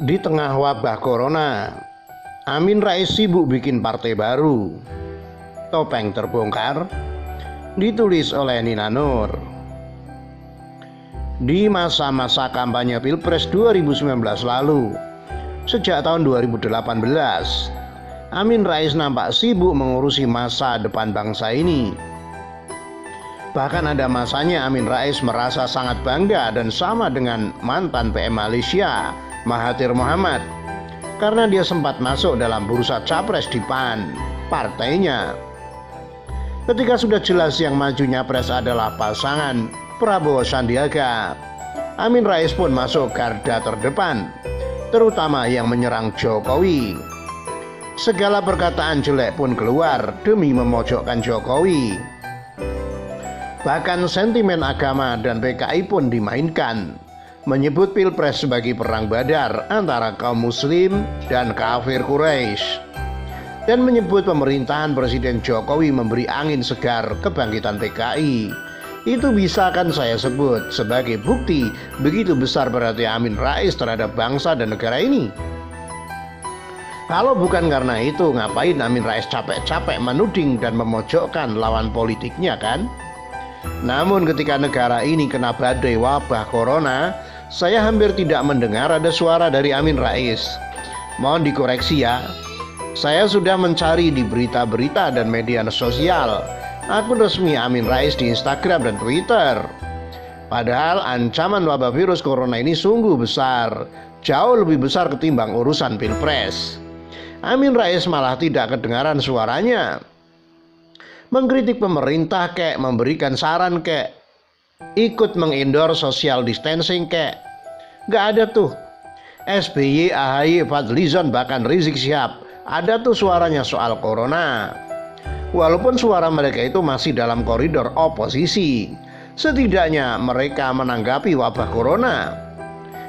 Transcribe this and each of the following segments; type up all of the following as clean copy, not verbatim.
Di tengah wabah corona, Amin Rais sibuk bikin partai baru. Topeng terbongkar, ditulis oleh Nina Nur. Di masa-masa kampanye Pilpres 2019 lalu, sejak tahun 2018, Amin Rais nampak sibuk mengurusi masa depan bangsa ini. Bahkan ada masanya Amin Rais merasa sangat bangga dan sama dengan mantan PM Malaysia, Mahathir Mohamad, karena dia sempat masuk dalam bursa capres di PAN, partainya. Ketika sudah jelas yang maju nyapres adalah pasangan Prabowo Sandiaga, Amin Rais pun masuk garda terdepan, terutama yang menyerang Jokowi. Segala perkataan jelek pun keluar demi memojokkan Jokowi. Bahkan sentimen agama dan PKI pun dimainkan, menyebut Pilpres sebagai perang badar antara kaum muslim dan kafir Quraisy, dan menyebut pemerintahan Presiden Jokowi memberi angin segar kebangkitan PKI. Itu bisa kan saya sebut sebagai bukti begitu besar perhatian Amin Rais terhadap bangsa dan negara ini. Kalau bukan karena itu, ngapain Amin Rais capek-capek menuding dan memojokkan lawan politiknya kan? Namun ketika negara ini kena badai wabah corona, saya hampir tidak mendengar ada suara dari Amin Rais. Mohon dikoreksi ya. Saya sudah mencari di berita-berita dan media sosial akun resmi Amin Rais di Instagram dan Twitter. Padahal ancaman wabah virus corona ini sungguh besar, jauh lebih besar ketimbang urusan Pilpres. Amin Rais malah tidak kedengaran suaranya. Mengkritik pemerintah kek, memberikan saran kek, ikut mengendorse social distancing kek, gak ada tuh. SBY, AHY, Fadlizon, bahkan Rizik Syihab, ada tuh suaranya soal corona. Walaupun suara mereka itu masih dalam koridor oposisi, setidaknya mereka menanggapi wabah corona.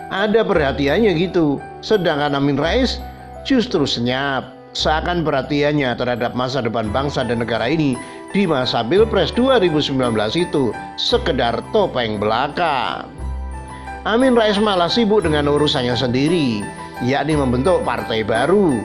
Ada perhatiannya gitu. Sedangkan Amin Rais justru senyap, seakan perhatiannya terhadap masa depan bangsa dan negara ini di masa Pilpres 2019 itu sekedar topeng belaka. Amin Rais malah sibuk dengan urusannya sendiri, yakni membentuk partai baru.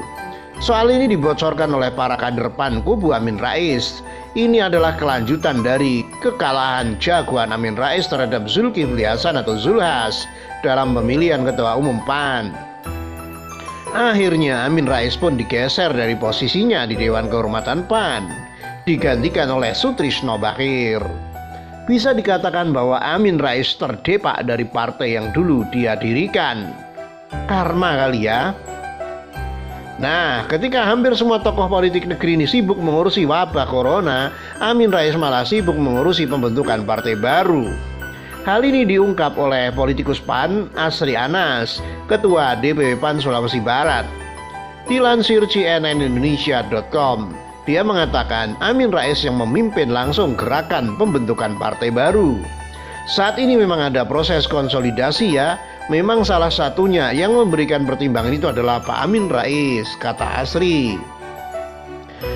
Soal ini dibocorkan oleh para kader PAN kubu Amin Rais. Ini adalah kelanjutan dari kekalahan jagoan Amin Rais terhadap Zulkifli Hasan atau Zulhas dalam pemilihan ketua umum PAN. Akhirnya Amin Rais pun digeser dari posisinya di Dewan Kehormatan PAN, digantikan oleh Sutrisno Bachir. Bisa dikatakan bahwa Amin Rais terdepak dari partai yang dulu dia dirikan. Karma kali ya. Nah, ketika hampir semua tokoh politik negeri ini sibuk mengurusi wabah corona, Amin Rais malah sibuk mengurusi pembentukan partai baru. Hal ini diungkap oleh politikus PAN Asri Anas, Ketua DPW PAN Sulawesi Barat. Dilansir cnnindonesia.com, dia mengatakan Amin Rais yang memimpin langsung gerakan pembentukan partai baru. Saat ini memang ada proses konsolidasi ya. Memang salah satunya yang memberikan pertimbangan itu adalah Pak Amin Rais, kata Asri.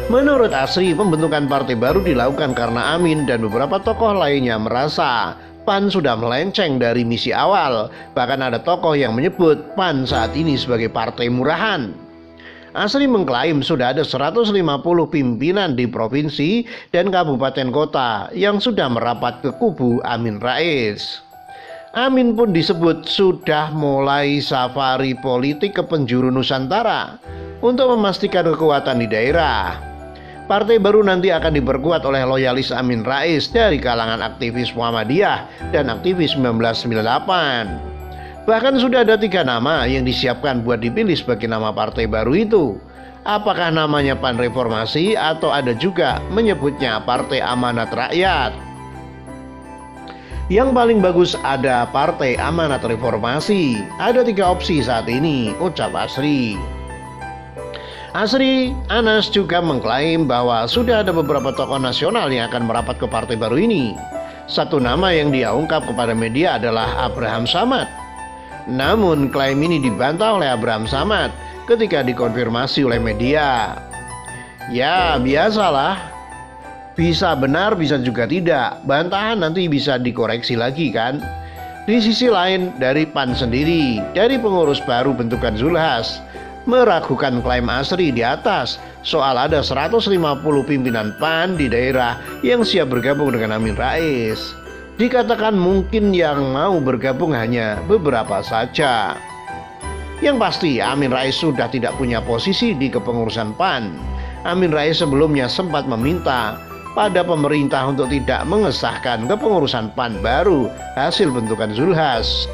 Menurut Asri, pembentukan partai baru dilakukan karena Amin dan beberapa tokoh lainnya merasa PAN sudah melenceng dari misi awal. Bahkan ada tokoh yang menyebut PAN saat ini sebagai partai murahan. Asri mengklaim sudah ada 150 pimpinan di provinsi dan kabupaten kota yang sudah merapat ke kubu Amin Rais. Amin pun disebut sudah mulai safari politik ke penjuru Nusantara untuk memastikan kekuatan di daerah. Partai baru nanti akan diperkuat oleh loyalis Amin Rais dari kalangan aktivis Muhammadiyah dan aktivis 1998. Bahkan sudah ada 3 nama yang disiapkan buat dipilih sebagai nama partai baru itu. Apakah namanya PAN Reformasi atau ada juga menyebutnya Partai Amanat Rakyat? Yang paling bagus ada Partai Amanat Reformasi. Ada 3 opsi saat ini, ucap Asri. Asri Anas juga mengklaim bahwa sudah ada beberapa tokoh nasional yang akan merapat ke partai baru ini. Satu nama yang dia ungkap kepada media adalah Abraham Samad. Namun klaim ini dibantah oleh Abraham Samad ketika dikonfirmasi oleh media. Ya biasalah, bisa benar bisa juga tidak. Bantahan nanti bisa dikoreksi lagi kan. Di sisi lain, dari PAN sendiri, dari pengurus baru bentukan Zulhas, meragukan klaim Asri di atas soal ada 150 pimpinan PAN di daerah yang siap bergabung dengan Amin Rais. Dikatakan mungkin yang mau bergabung hanya beberapa saja. Yang pasti Amin Rais sudah tidak punya posisi di kepengurusan PAN. Amin Rais sebelumnya sempat meminta pada pemerintah untuk tidak mengesahkan kepengurusan PAN baru hasil bentukan Zulhas.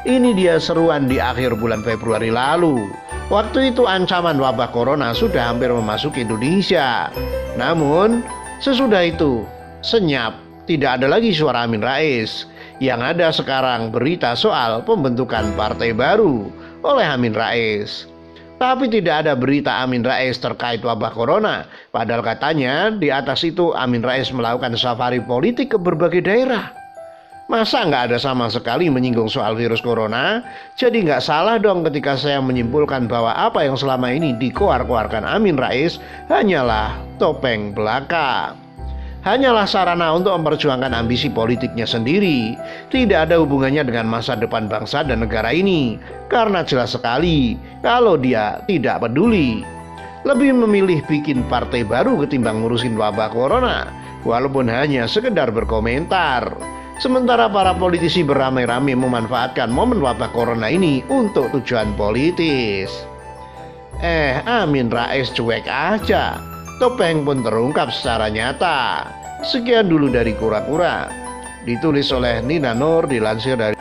Ini dia seruan di akhir bulan Februari lalu. Waktu itu ancaman wabah corona sudah hampir memasuki Indonesia. Namun sesudah itu senyap, tidak ada lagi suara Amin Rais. Yang ada sekarang berita soal pembentukan partai baru oleh Amin Rais. Tapi tidak ada berita Amin Rais terkait wabah corona. Padahal katanya di atas itu Amin Rais melakukan safari politik ke berbagai daerah. Masa nggak ada sama sekali menyinggung soal virus corona? Jadi nggak salah dong ketika saya menyimpulkan bahwa apa yang selama ini dikoar-koarkan Amin Rais hanyalah topeng belaka. Hanyalah sarana untuk memperjuangkan ambisi politiknya sendiri. Tidak ada hubungannya dengan masa depan bangsa dan negara ini. Karena jelas sekali kalau dia tidak peduli. Lebih memilih bikin partai baru ketimbang ngurusin wabah corona. Walaupun hanya sekedar berkomentar. Sementara para politisi beramai-ramai memanfaatkan momen wabah corona ini untuk tujuan politis. Amin Rais cuek aja. Topeng pun terungkap secara nyata. Sekian dulu dari Kura-Kura. Ditulis oleh Nina Nur, dilansir dari